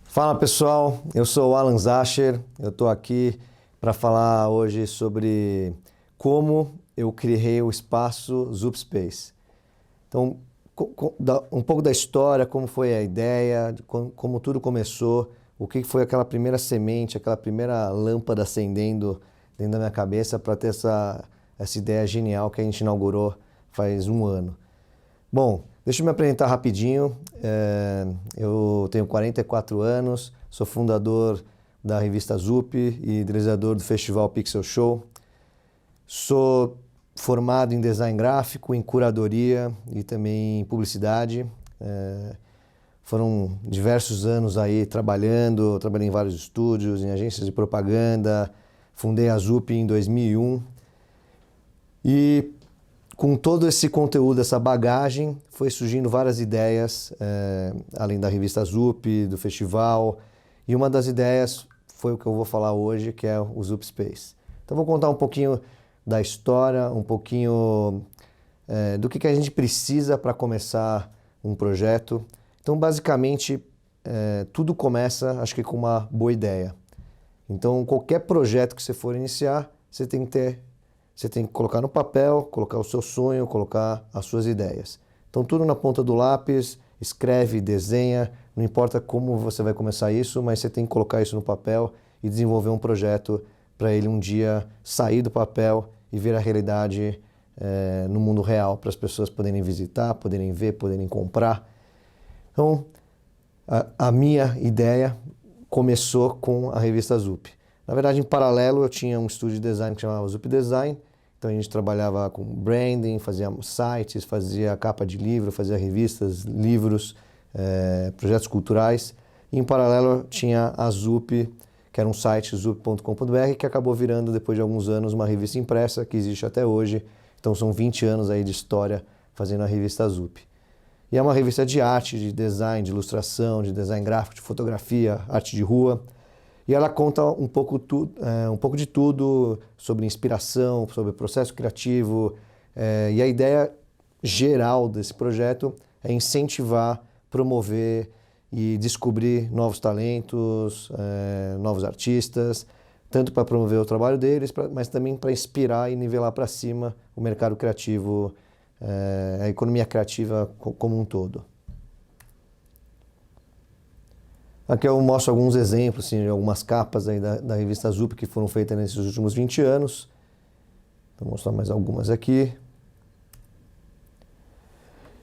Fala pessoal, eu sou o Alan Zascher, eu estou aqui para falar hoje sobre como eu criei o espaço ZupSpace. Então, um pouco da história, como foi a ideia, como tudo começou, o que foi aquela primeira semente, aquela primeira lâmpada acendendo dentro da minha cabeça para ter essa ideia genial que a gente inaugurou faz um ano. Bom, deixa eu me apresentar rapidinho. Eu tenho 44 anos, sou fundador da revista Zup e idealizador do Festival Pixel Show. Sou formado em design gráfico, em curadoria e também em publicidade. Foram diversos anos aí trabalhei em vários estúdios, em agências de propaganda, fundei a Zup em 2001 e com todo esse conteúdo, essa bagagem, foi surgindo várias ideias, além da revista Zup, do festival, e uma das ideias foi o que eu vou falar hoje, que é o ZupSpace. Então vou contar um pouquinho da história, um pouquinho do que a gente precisa para começar um projeto. Então basicamente tudo começa, acho que com uma boa ideia. Então qualquer projeto que você for iniciar, você tem que colocar no papel, colocar o seu sonho, colocar as suas ideias. Então tudo na ponta do lápis, escreve, desenha, não importa como você vai começar isso, mas você tem que colocar isso no papel e desenvolver um projeto para ele um dia sair do papel e vir a realidade no mundo real, para as pessoas poderem visitar, poderem ver, poderem comprar. Então a minha ideia começou com a revista Zup. Na verdade, em paralelo, eu tinha um estúdio de design que chamava Zup Design. Então a gente trabalhava com branding, fazia sites, fazia capa de livro, fazia revistas, livros, projetos culturais. E em paralelo tinha a Zup, que era um site, zup.com.br, que acabou virando, depois de alguns anos, uma revista impressa, que existe até hoje. Então são 20 anos aí de história fazendo a revista Zup. E é uma revista de arte, de design, de ilustração, de design gráfico, de fotografia, arte de rua. E ela conta um pouco de tudo sobre inspiração, sobre processo criativo. E a ideia geral desse projeto é incentivar, promover e descobrir novos talentos, novos artistas, tanto para promover o trabalho deles, mas também para inspirar e nivelar para cima o mercado criativo, a economia criativa como um todo. Aqui eu mostro alguns exemplos, assim, de algumas capas aí da revista Zup que foram feitas nesses últimos 20 anos. Vou mostrar mais algumas aqui.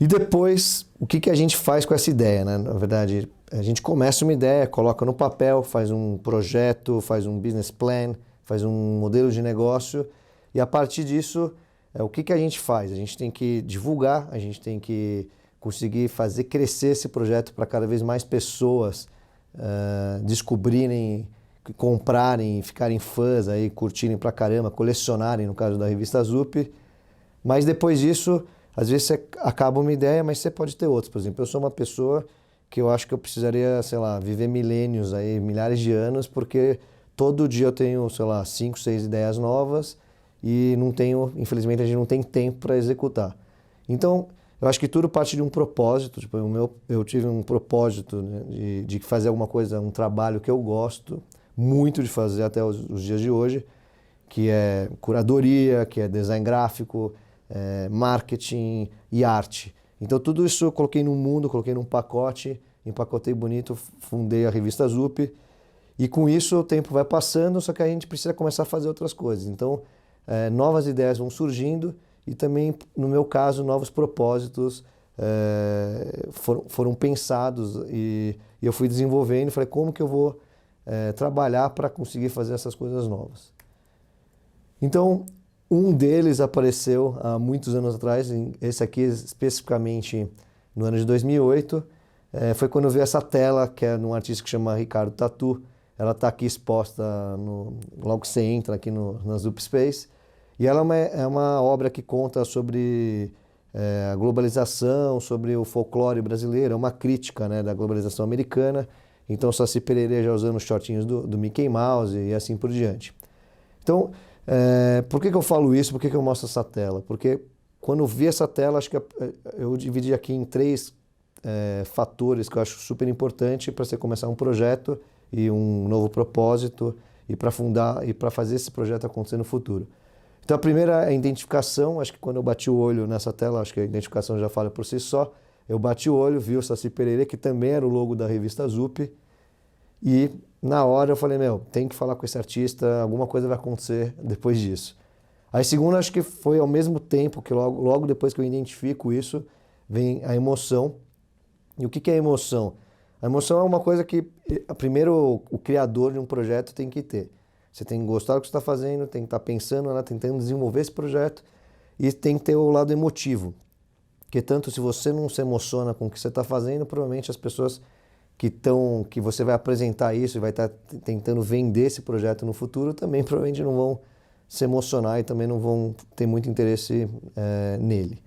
E depois, o que a gente faz com essa ideia, né? Na verdade, a gente começa uma ideia, coloca no papel, faz um projeto, faz um business plan, faz um modelo de negócio e a partir disso, o que a gente faz? A gente tem que divulgar, a gente tem que conseguir fazer crescer esse projeto para cada vez mais pessoas descobrirem, comprarem, ficarem fãs, aí, curtirem pra caramba, colecionarem, no caso da revista Zup. Mas depois disso, às vezes você acaba uma ideia, mas você pode ter outras. Por exemplo, eu sou uma pessoa que eu acho que eu precisaria, sei lá, viver milênios, aí, milhares de anos, porque todo dia eu tenho, sei lá, 5, 6 ideias novas e não tenho, infelizmente a gente não tem tempo para executar. Então, eu acho que tudo parte de um propósito. Tipo, eu tive um propósito, né, de fazer alguma coisa, um trabalho que eu gosto muito de fazer até os dias de hoje, que é curadoria, que é design gráfico, marketing e arte. Então tudo isso eu coloquei num mundo, coloquei num pacote, empacotei bonito, fundei a revista Zup e com isso o tempo vai passando, só que a gente precisa começar a fazer outras coisas. Então novas ideias vão surgindo e também, no meu caso, novos propósitos foram pensados e eu fui desenvolvendo e falei, como que eu vou trabalhar para conseguir fazer essas coisas novas? Então, um deles apareceu há muitos anos atrás, esse aqui especificamente no ano de 2008, foi quando eu vi essa tela, que é de um artista que chama Ricardo Tatu. Ela está aqui exposta logo que você entra aqui na ZupSpace. E ela é uma obra que conta sobre a globalização, sobre o folclore brasileiro, é uma crítica, né, da globalização americana. Então, Saci Pererê já usando os shortinhos do Mickey Mouse e assim por diante. Então, por que eu falo isso? Por que eu mostro essa tela? Porque quando eu vi essa tela, acho que eu dividi aqui em 3 fatores que eu acho super importante para você começar um projeto e um novo propósito e para fundar e para fazer esse projeto acontecer no futuro. Então a primeira é a identificação. Acho que quando eu bati o olho nessa tela, acho que a identificação já fala por si só. Eu bati o olho, vi o Saci Pererê, que também era o logo da revista Zup, e na hora eu falei, tem que falar com esse artista, alguma coisa vai acontecer depois disso. Aí segundo, acho que foi ao mesmo tempo que logo depois que eu identifico isso, vem a emoção. E o que é emoção? A emoção é uma coisa que, primeiro, o criador de um projeto tem que ter. Você tem que gostar do que você está fazendo, tem que estar pensando, né, tentando desenvolver esse projeto e tem que ter o lado emotivo. Porque tanto se você não se emociona com o que você está fazendo, provavelmente as pessoas que você vai apresentar isso e vai estar tentando vender esse projeto no futuro também provavelmente não vão se emocionar e também não vão ter muito interesse nele.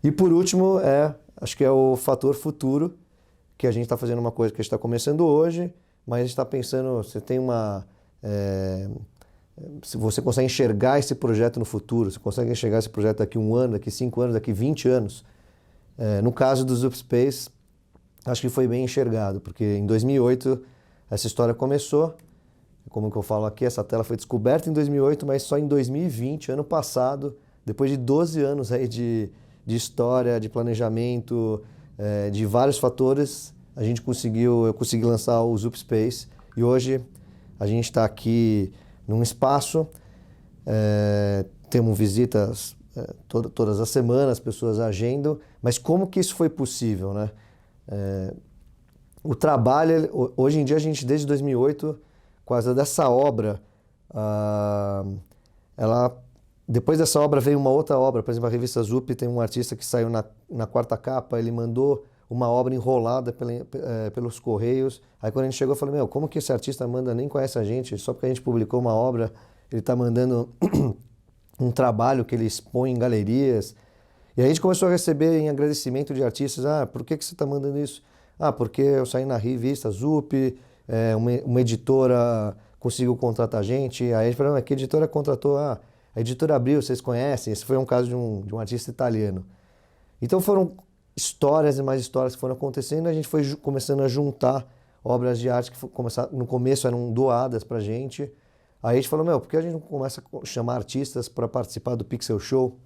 E por último, acho que é o fator futuro, que a gente está fazendo uma coisa que a gente está começando hoje, mas a gente está pensando, você tem se você consegue enxergar esse projeto no futuro, você consegue enxergar esse projeto daqui 1 ano, daqui 5 anos, daqui 20 anos. No caso do Zup Space, acho que foi bem enxergado, porque em 2008 essa história começou. Como que eu falo aqui, essa tela foi descoberta em 2008, mas só em 2020, ano passado, depois de 12 anos aí de história, de planejamento, de vários fatores, eu consegui lançar o Zup Space. E hoje a gente está aqui num espaço, temos visitas todas as semanas, pessoas agendam, mas como que isso foi possível, né? O trabalho, hoje em dia a gente, desde 2008, por causa dessa obra, depois dessa obra veio uma outra obra. Por exemplo, a revista Zup tem um artista que saiu na 4ª capa, ele mandou uma obra enrolada pelos correios. Aí quando a gente chegou, eu falei, como que esse artista nem conhece a gente, só porque a gente publicou uma obra, ele está mandando um trabalho que ele expõe em galerias. E aí a gente começou a receber em agradecimento de artistas, por que você está mandando isso? Porque eu saí na revista Zup, uma editora conseguiu contratar a gente. Aí a gente falou, que editora contratou? A editora Abril, vocês conhecem? Esse foi um caso de um artista italiano. Então foram histórias e mais histórias que foram acontecendo, e a gente foi começando a juntar obras de arte que no começo eram doadas pra gente. Aí a gente falou, por que a gente não começa a chamar artistas para participar do Pixel Show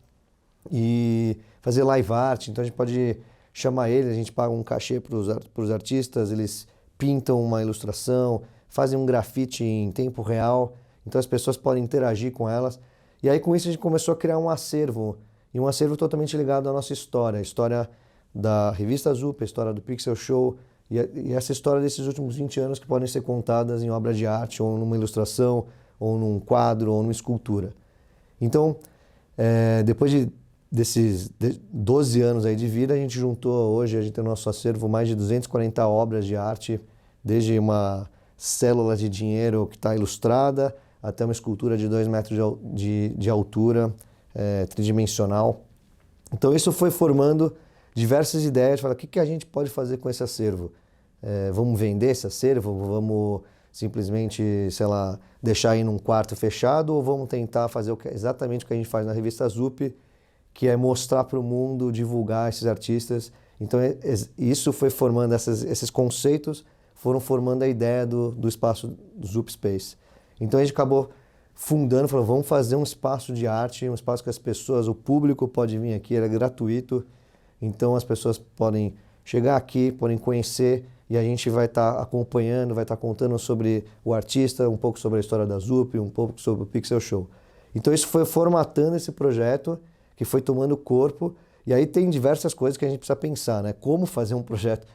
e fazer live art? Então a gente pode chamar eles, a gente paga um cachê para os artistas, eles pintam uma ilustração, fazem um grafite em tempo real, então as pessoas podem interagir com elas. E aí com isso a gente começou a criar um acervo, e um acervo totalmente ligado à nossa história, a história da revista Zup, a história do Pixel Show, e essa história desses últimos 20 anos que podem ser contadas em obra de arte, ou numa ilustração, ou num quadro, ou numa escultura. Então, depois desses 12 anos aí de vida, a gente juntou hoje, a gente tem no nosso acervo mais de 240 obras de arte, desde uma célula de dinheiro que está ilustrada, até uma escultura de 2 metros de altura, tridimensional. Então isso foi formando diversas ideias, falar o que a gente pode fazer com esse acervo? Vamos vender esse acervo? Vamos simplesmente, deixar aí num quarto fechado, ou vamos tentar fazer exatamente o que a gente faz na revista Zup, que é mostrar para o mundo, divulgar esses artistas. Então isso foi formando, esses conceitos foram formando a ideia do espaço do Zup Space. Então a gente acabou fundando, falou, vamos fazer um espaço de arte, um espaço que as pessoas, o público pode vir aqui, era gratuito, então as pessoas podem chegar aqui, podem conhecer, e a gente vai estar acompanhando, vai estar contando sobre o artista, um pouco sobre a história da Zup, um pouco sobre o Pixel Show. Então isso foi formatando esse projeto, que foi tomando corpo, e aí tem diversas coisas que a gente precisa pensar, né? Como fazer um projeto,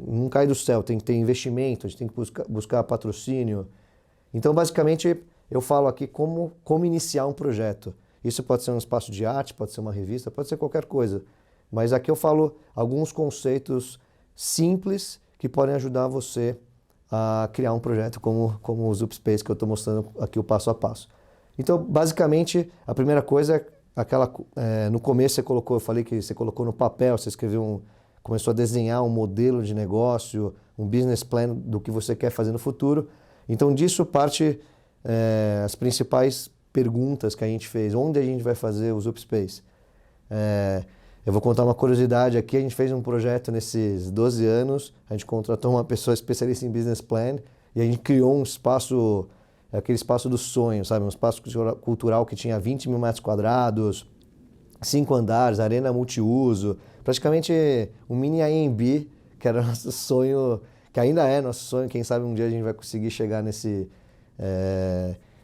não cai do céu, tem que ter investimento, a gente tem que buscar patrocínio. Então basicamente eu falo aqui como iniciar um projeto. Isso pode ser um espaço de arte, pode ser uma revista, pode ser qualquer coisa. Mas aqui eu falo alguns conceitos simples que podem ajudar você a criar um projeto como o Zup Space, que eu estou mostrando aqui o passo a passo. Então, basicamente, a primeira coisa é aquela... no começo você colocou, eu falei que você colocou no papel, você escreveu começou a desenhar um modelo de negócio, um business plan do que você quer fazer no futuro. Então, disso parte as principais perguntas que a gente fez. Onde a gente vai fazer o ZupSpace? Eu vou contar uma curiosidade aqui. A gente fez um projeto nesses 12 anos. A gente contratou uma pessoa especialista em business plan e a gente criou um espaço, aquele espaço do sonho, sabe? Um espaço cultural que tinha 20 mil metros quadrados, 5 andares, arena multiuso, praticamente um mini AMB, que era nosso sonho, que ainda é nosso sonho. Quem sabe um dia a gente vai conseguir chegar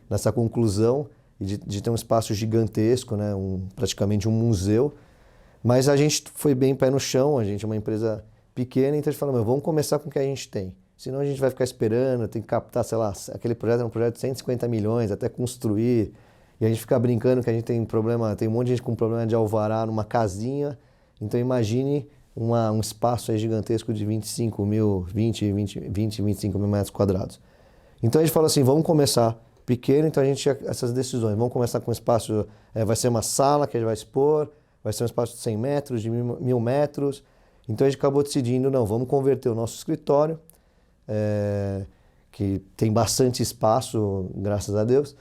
nessa conclusão de ter um espaço gigantesco, né? Praticamente um museu. Mas a gente foi bem pé no chão, a gente é uma empresa pequena, então a gente falou, vamos começar com o que a gente tem. Senão a gente vai ficar esperando, tem que captar, sei lá, aquele projeto é um projeto de 150 milhões, até construir. E a gente fica brincando que a gente tem problema, tem um monte de gente com problema de alvará numa casinha. Então imagine um espaço aí gigantesco de 25 mil, 25 mil metros quadrados. Então a gente falou assim, vamos começar pequeno, então a gente tinha essas decisões. Vamos começar com um espaço, vai ser uma sala que a gente vai expor, vai ser um espaço de 100 metros, de 1.000 metros. Então a gente acabou decidindo, não, vamos converter o nosso escritório, que tem bastante espaço, graças a Deus.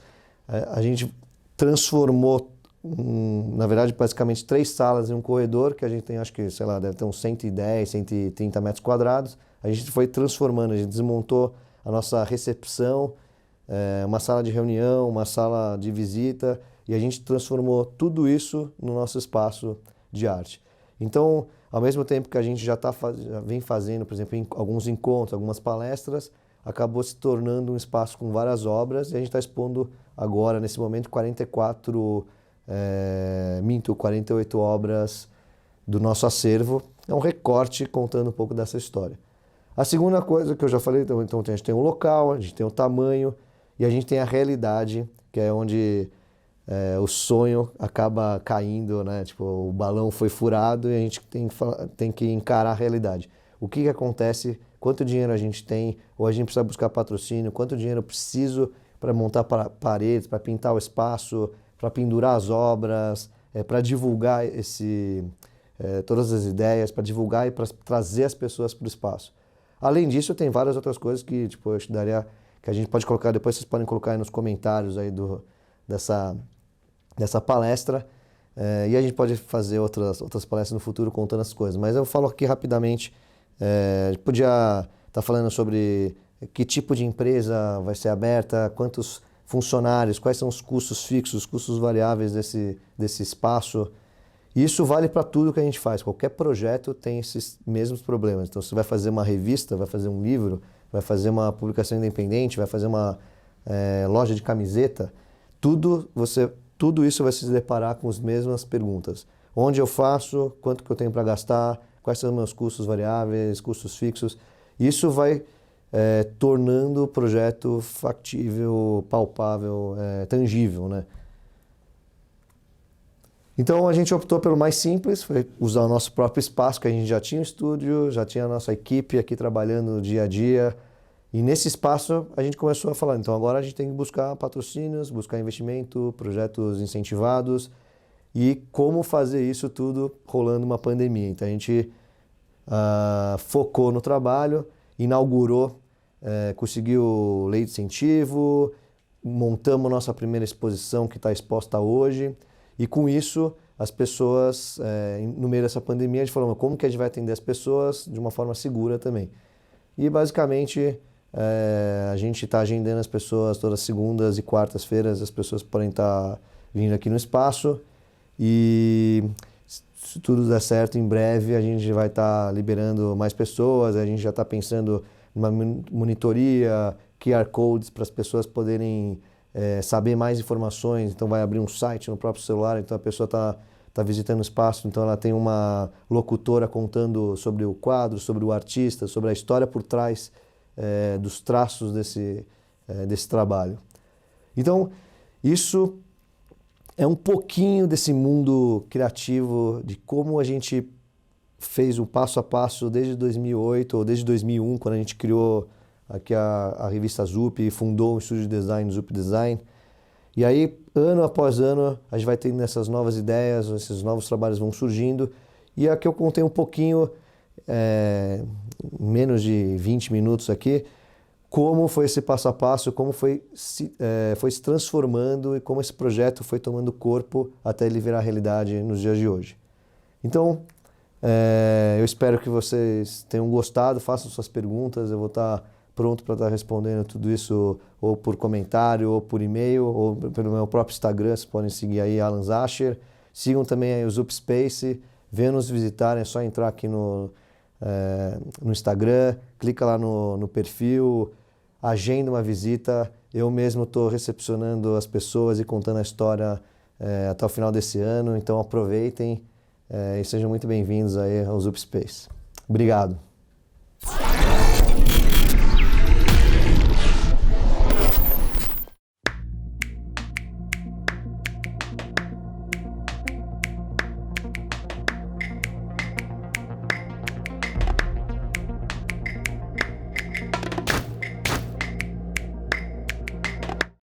A gente transformou, na verdade, basicamente 3 salas e um corredor, que a gente tem, acho que, sei lá, deve ter uns 110, 130 metros quadrados. A gente foi transformando, a gente desmontou a nossa recepção, uma sala de reunião, uma sala de visita, e a gente transformou tudo isso no nosso espaço de arte. Então, ao mesmo tempo que a gente já vem fazendo, por exemplo, alguns encontros, algumas palestras, acabou se tornando um espaço com várias obras, e a gente está expondo agora, nesse momento, 48 obras do nosso acervo. É um recorte contando um pouco dessa história. A segunda coisa que eu já falei, então a gente tem o local, a gente tem o tamanho e a gente tem a realidade, que é onde o sonho acaba caindo, né? Tipo, o balão foi furado e a gente tem que encarar a realidade. O que acontece, quanto dinheiro a gente tem, ou a gente precisa buscar patrocínio, quanto dinheiro eu preciso para montar paredes, para pintar o espaço, para pendurar as obras, para divulgar todas as ideias, para divulgar e para trazer as pessoas para o espaço. Além disso, tem várias outras coisas que eu acho que a gente pode colocar, depois vocês podem colocar aí nos comentários aí dessa palestra, e a gente pode fazer outras palestras no futuro contando as coisas. Mas eu falo aqui rapidamente, a gente podia estar falando sobre que tipo de empresa vai ser aberta, quantos funcionários, quais são os custos fixos, os custos variáveis desse espaço. Isso vale para tudo que a gente faz. Qualquer projeto tem esses mesmos problemas. Então, você vai fazer uma revista, vai fazer um livro, vai fazer uma publicação independente, vai fazer uma loja de camiseta, tudo isso vai se deparar com as mesmas perguntas. Onde eu faço, quanto que eu tenho para gastar, quais são os meus custos variáveis, custos fixos. Isso vai tornando o projeto factível, palpável, tangível, né? Então a gente optou pelo mais simples, foi usar o nosso próprio espaço, que a gente já tinha um estúdio, já tinha a nossa equipe aqui trabalhando dia a dia. E nesse espaço a gente começou a falar, então agora a gente tem que buscar patrocínios, buscar investimento, projetos incentivados e como fazer isso tudo rolando uma pandemia. Então a gente focou no trabalho, inaugurou, conseguiu lei de incentivo, montamos nossa primeira exposição que está exposta hoje. E com isso, as pessoas, no meio dessa pandemia, a gente falou, como que a gente vai atender as pessoas de uma forma segura também? E basicamente, a gente está agendando as pessoas todas segundas e quartas-feiras, as pessoas podem estar vindo aqui no espaço. E se tudo der certo, em breve a gente vai estar liberando mais pessoas, a gente já está pensando numa monitoria, QR Codes para as pessoas poderem saber mais informações, então vai abrir um site no próprio celular, então a pessoa está visitando o espaço, então ela tem uma locutora contando sobre o quadro, sobre o artista, sobre a história por trás dos traços desse trabalho. Então, isso é um pouquinho desse mundo criativo, de como a gente fez o passo a passo desde 2008 ou desde 2001, quando a gente criou aqui a revista Zup e fundou o estúdio de design Zup Design. E aí, ano após ano, a gente vai tendo essas novas ideias, esses novos trabalhos vão surgindo. E aqui eu contei um pouquinho, menos de 20 minutos aqui, como foi esse passo a passo, como foi se transformando e como esse projeto foi tomando corpo até ele virar realidade nos dias de hoje. Então, eu espero que vocês tenham gostado, façam suas perguntas, eu vou estar pronto para estar respondendo tudo isso ou por comentário, ou por e-mail, ou pelo meu próprio Instagram, vocês podem seguir aí, Alan Zacher. Sigam também aí o Zupspace, venham nos visitar, é só entrar aqui no Instagram, clica lá no perfil, agenda uma visita. Eu mesmo estou recepcionando as pessoas e contando a história até o final desse ano, então aproveitem e sejam muito bem-vindos aí ao Zupspace. Obrigado.